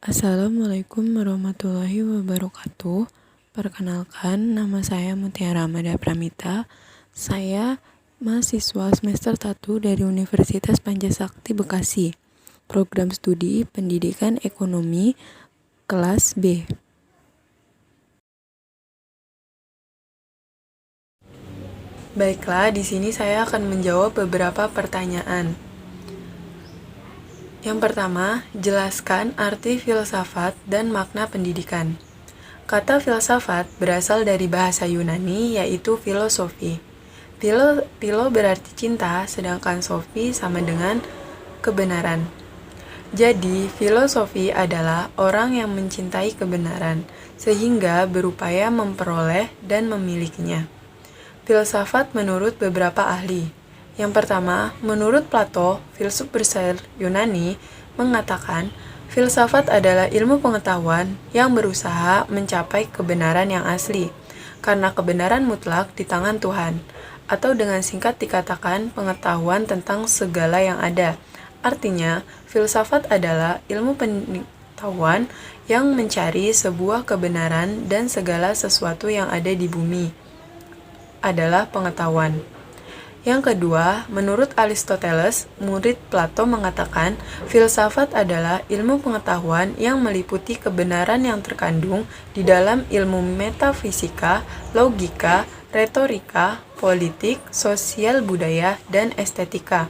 Assalamualaikum warahmatullahi wabarakatuh. Perkenalkan, nama saya Mutiara Amada Pramita. Saya mahasiswa semester 1 dari Universitas Pancasakti Bekasi. Program studi Pendidikan Ekonomi kelas B. Baiklah, di sini saya akan menjawab beberapa pertanyaan. Yang pertama, jelaskan arti filsafat dan makna pendidikan. Kata filsafat berasal dari bahasa Yunani, yaitu filosofi. Philo berarti cinta, sedangkan sofi sama dengan kebenaran. Jadi, filosofi adalah orang yang mencintai kebenaran, sehingga berupaya memperoleh dan memilikinya. Filsafat menurut beberapa ahli. Yang pertama, menurut Plato, filsuf besar Yunani, mengatakan filsafat adalah ilmu pengetahuan yang berusaha mencapai kebenaran yang asli, karena kebenaran mutlak di tangan Tuhan, atau dengan singkat dikatakan pengetahuan tentang segala yang ada. Artinya, filsafat adalah ilmu pengetahuan yang mencari sebuah kebenaran dan segala sesuatu yang ada di bumi adalah pengetahuan. Yang kedua, menurut Aristoteles, murid Plato mengatakan filsafat adalah ilmu pengetahuan yang meliputi kebenaran yang terkandung di dalam ilmu metafisika, logika, retorika, politik, sosial budaya, dan estetika.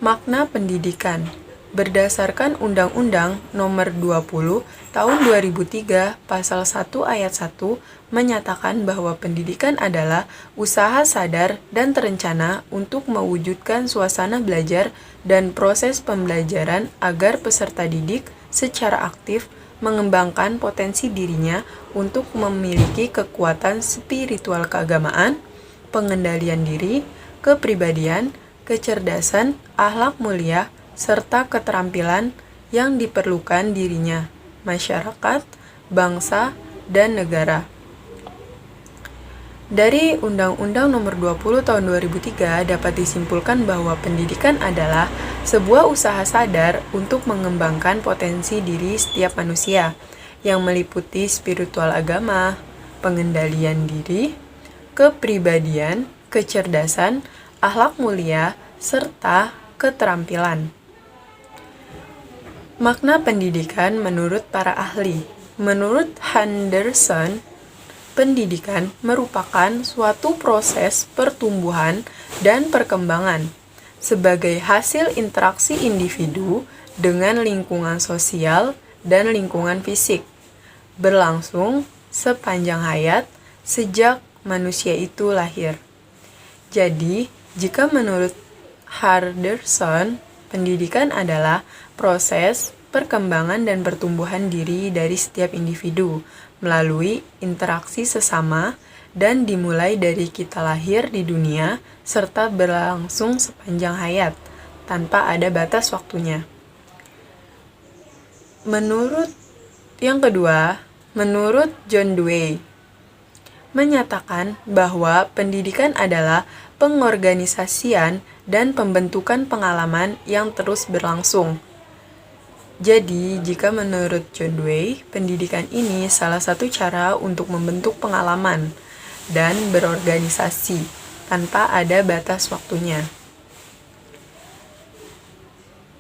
Makna pendidikan. Berdasarkan Undang-Undang Nomor 20 Tahun 2003 Pasal 1 Ayat 1 menyatakan bahwa pendidikan adalah usaha sadar dan terencana untuk mewujudkan suasana belajar dan proses pembelajaran agar peserta didik secara aktif mengembangkan potensi dirinya untuk memiliki kekuatan spiritual keagamaan, pengendalian diri, kepribadian, kecerdasan, akhlak mulia, serta keterampilan yang diperlukan dirinya, masyarakat, bangsa, dan negara. Dari Undang-Undang Nomor 20 Tahun 2003 dapat disimpulkan bahwa pendidikan adalah sebuah usaha sadar untuk mengembangkan potensi diri setiap manusia yang meliputi spiritual agama, pengendalian diri, kepribadian, kecerdasan, akhlak mulia, serta keterampilan. Makna pendidikan menurut para ahli. Menurut Henderson, pendidikan merupakan suatu proses pertumbuhan dan perkembangan sebagai hasil interaksi individu dengan lingkungan sosial dan lingkungan fisik, berlangsung sepanjang hayat sejak manusia itu lahir. Jadi, jika menurut Henderson, pendidikan adalah proses perkembangan dan pertumbuhan diri dari setiap individu melalui interaksi sesama dan dimulai dari kita lahir di dunia serta berlangsung sepanjang hayat tanpa ada batas waktunya. Menurut John Dewey, menyatakan bahwa pendidikan adalah pengorganisasian dan pembentukan pengalaman yang terus berlangsung. Jadi, jika menurut John Dewey, pendidikan ini salah satu cara untuk membentuk pengalaman dan berorganisasi tanpa ada batas waktunya.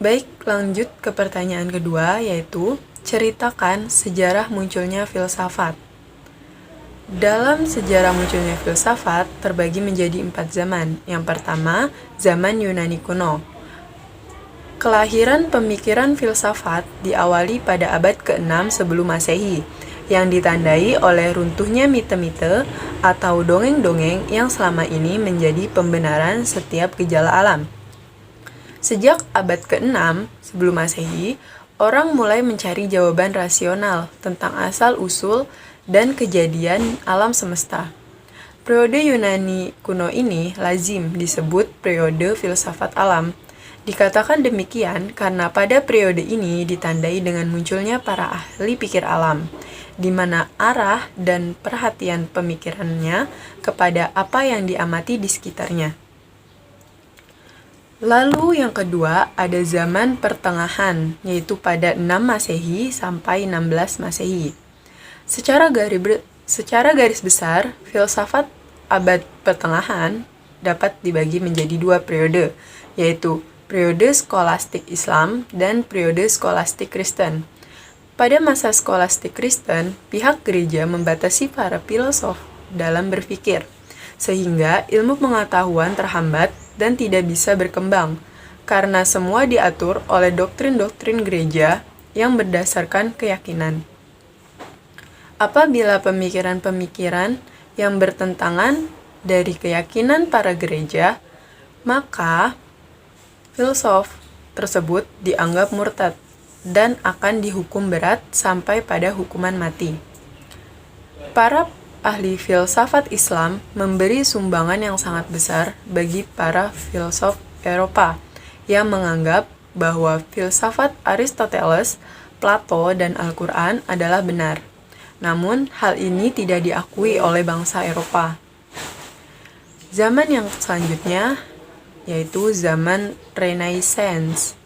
Baik, lanjut ke pertanyaan kedua, yaitu ceritakan sejarah munculnya filsafat. Dalam sejarah munculnya filsafat terbagi menjadi 4 zaman. Yang pertama, zaman Yunani kuno. Kelahiran pemikiran filsafat diawali pada abad ke-6 sebelum Masehi, yang ditandai oleh runtuhnya mite-mite atau dongeng-dongeng yang selama ini menjadi pembenaran setiap gejala alam. Sejak abad ke-6 sebelum Masehi, orang mulai mencari jawaban rasional tentang asal-usul dan kejadian alam semesta. Periode Yunani kuno ini lazim disebut periode filsafat alam. Dikatakan demikian karena pada periode ini ditandai dengan munculnya para ahli pikir alam, di mana arah dan perhatian pemikirannya kepada apa yang diamati di sekitarnya. Lalu yang kedua ada zaman pertengahan, yaitu pada 6 Masehi sampai 16 Masehi. Secara garis besar, filsafat abad pertengahan dapat dibagi menjadi dua periode, yaitu periode skolastik Islam dan periode skolastik Kristen. Pada masa skolastik Kristen, pihak gereja membatasi para filosof dalam berpikir, sehingga ilmu pengetahuan terhambat dan tidak bisa berkembang, karena semua diatur oleh doktrin-doktrin gereja yang berdasarkan keyakinan. Apabila pemikiran-pemikiran yang bertentangan dari keyakinan para gereja, maka filsuf tersebut dianggap murtad dan akan dihukum berat sampai pada hukuman mati. Para ahli filsafat Islam memberi sumbangan yang sangat besar bagi para filsuf Eropa yang menganggap bahwa filsafat Aristoteles, Plato, dan Al-Quran adalah benar. Namun, hal ini tidak diakui oleh bangsa Eropa. Zaman yang selanjutnya yaitu zaman Renaissance,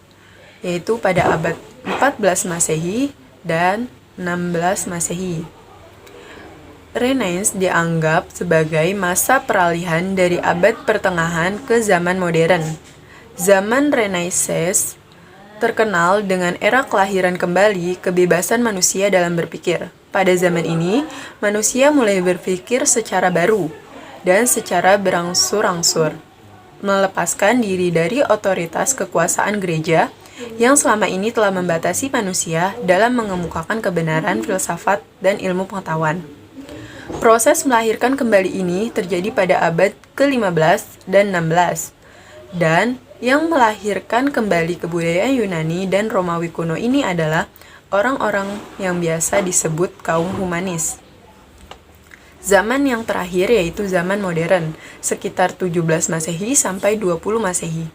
yaitu pada abad 14 Masehi dan 16 Masehi. Renaissance dianggap sebagai masa peralihan dari abad pertengahan ke zaman modern. Zaman Renaissance terkenal dengan era kelahiran kembali kebebasan manusia dalam berpikir. Pada zaman ini, manusia mulai berpikir secara baru dan secara berangsur-angsur, melepaskan diri dari otoritas kekuasaan gereja yang selama ini telah membatasi manusia dalam mengemukakan kebenaran filsafat dan ilmu pengetahuan. Proses melahirkan kembali ini terjadi pada abad ke-15 dan 16, dan yang melahirkan kembali kebudayaan Yunani dan Romawi kuno ini adalah orang-orang yang biasa disebut kaum humanis. Zaman yang terakhir yaitu zaman modern, sekitar 17 Masehi sampai 20 Masehi.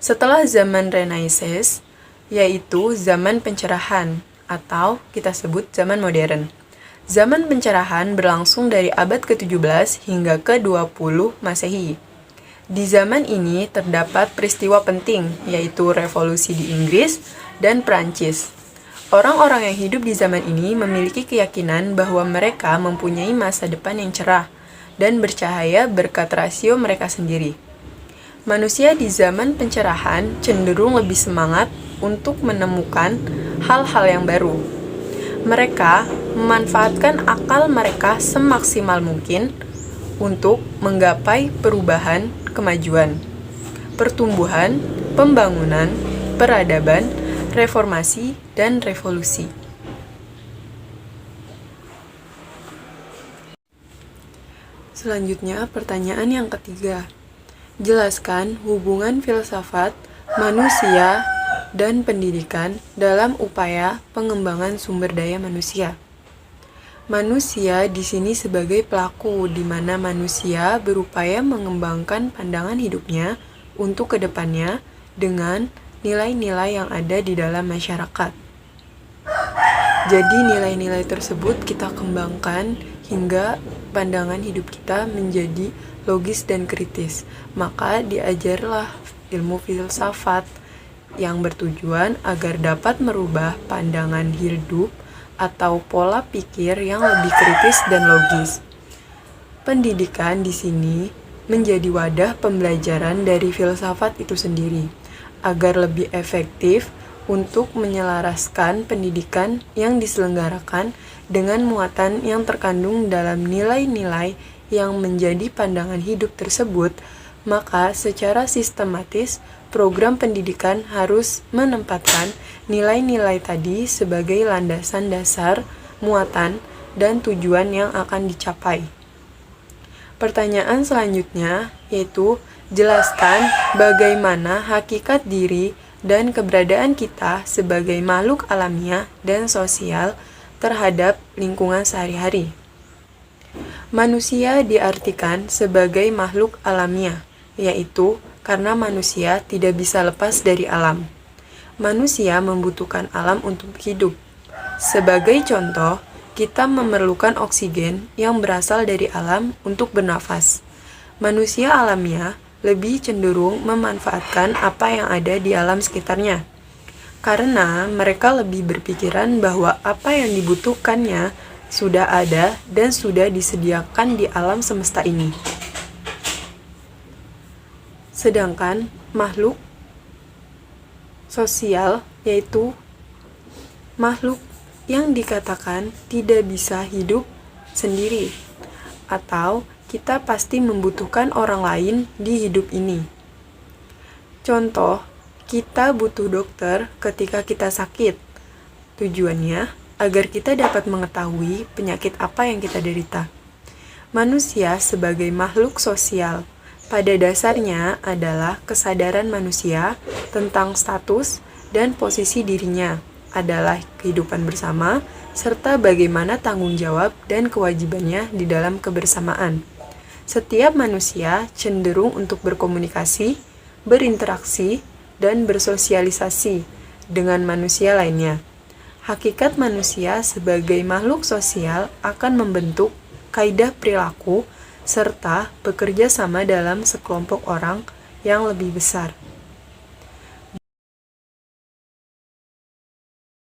Setelah zaman Renaissance, yaitu zaman pencerahan, atau kita sebut zaman modern. Zaman pencerahan berlangsung dari abad ke-17 hingga ke-20 Masehi. Di zaman ini terdapat peristiwa penting, yaitu revolusi di Inggris dan Prancis. Orang-orang yang hidup di zaman ini memiliki keyakinan bahwa mereka mempunyai masa depan yang cerah dan bercahaya berkat rasio mereka sendiri. Manusia di zaman pencerahan cenderung lebih semangat untuk menemukan hal-hal yang baru. Mereka memanfaatkan akal mereka semaksimal mungkin untuk menggapai perubahan, kemajuan, pertumbuhan, pembangunan, peradaban, reformasi, dan revolusi. Selanjutnya, pertanyaan yang ketiga. Jelaskan hubungan filsafat, manusia, dan pendidikan dalam upaya pengembangan sumber daya manusia. Manusia di sini sebagai pelaku, di mana manusia berupaya mengembangkan pandangan hidupnya untuk kedepannya dengan nilai-nilai yang ada di dalam masyarakat. Jadi nilai-nilai tersebut kita kembangkan hingga pandangan hidup kita menjadi logis dan kritis. Maka diajarlah ilmu filsafat yang bertujuan agar dapat merubah pandangan hidup atau pola pikir yang lebih kritis dan logis. Pendidikan di sini menjadi wadah pembelajaran dari filsafat itu sendiri, agar lebih efektif untuk menyelaraskan pendidikan yang diselenggarakan dengan muatan yang terkandung dalam nilai-nilai yang menjadi pandangan hidup tersebut. Maka secara sistematis program pendidikan harus menempatkan nilai-nilai tadi sebagai landasan dasar, muatan, dan tujuan yang akan dicapai. Pertanyaan selanjutnya yaitu jelaskan bagaimana hakikat diri dan keberadaan kita sebagai makhluk alamiah dan sosial terhadap lingkungan sehari-hari. Manusia diartikan sebagai makhluk alamiah, yaitu karena manusia tidak bisa lepas dari alam. Manusia membutuhkan alam untuk hidup. Sebagai contoh, kita memerlukan oksigen yang berasal dari alam untuk bernafas. Manusia alamiah lebih cenderung memanfaatkan apa yang ada di alam sekitarnya. Karena mereka lebih berpikiran bahwa apa yang dibutuhkannya sudah ada dan sudah disediakan di alam semesta ini. Sedangkan makhluk sosial yaitu makhluk yang dikatakan tidak bisa hidup sendiri, atau kita pasti membutuhkan orang lain di hidup ini. Contoh, kita butuh dokter ketika kita sakit. Tujuannya agar kita dapat mengetahui penyakit apa yang kita derita. Manusia sebagai makhluk sosial pada dasarnya adalah kesadaran manusia tentang status dan posisi dirinya adalah kehidupan bersama serta bagaimana tanggung jawab dan kewajibannya di dalam kebersamaan. Setiap manusia cenderung untuk berkomunikasi, berinteraksi, dan bersosialisasi dengan manusia lainnya. Hakikat manusia sebagai makhluk sosial akan membentuk kaidah perilaku serta bekerja sama dalam sekelompok orang yang lebih besar.